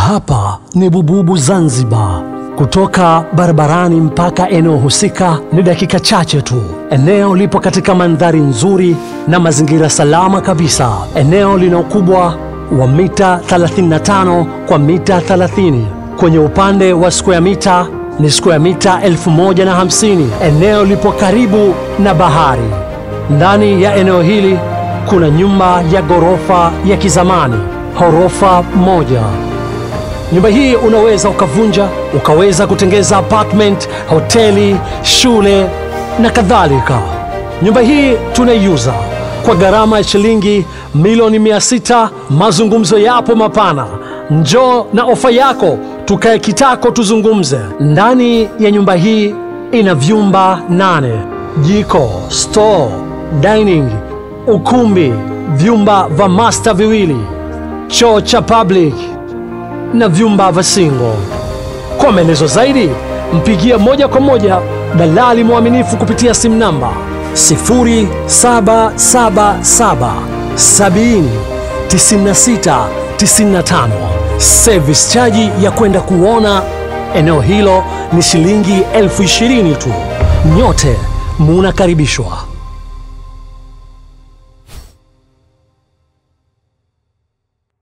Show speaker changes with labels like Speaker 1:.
Speaker 1: Hapa ni Bububu Zanzibar. Kutoka barabarani mpaka eneo husika ni dakika chache tu. Eneo lipo katika mandhari nzuri na mazingira salama kabisa. Eneo lina ukubwa wa mita 35 kwa mita 30. Kwenye upande wa square mita ni square mita 1050. Eneo lipo karibu na bahari. Ndani ya eneo hili kuna nyumba ya ghorofa ya kizamani, ghorofa moja. Nyumba hii unaweza ukavunja, ukaweza kutengeza apartment, hoteli, shule na kadhalika. Nyumba hii tunaiuza kwa gharama ya shilingi milioni 600. Mazungumzo yapo mapana. Njoo na ofa yako, tukae kitako tuzungumze. Ndani ya nyumba hii ina vyumba 8, jiko, store, dining, ukumbi, vyumba vya master viwili, choo cha public na vyumba vya single. Kwa maelezo zaidi mpigie moja kwa moja dalali mwaminifu kupitia simu namba 0777 70 96 95. Service charge ya kwenda kuona eneo hilo ni shilingi 20,000 tu. Nyote munakaribishwa.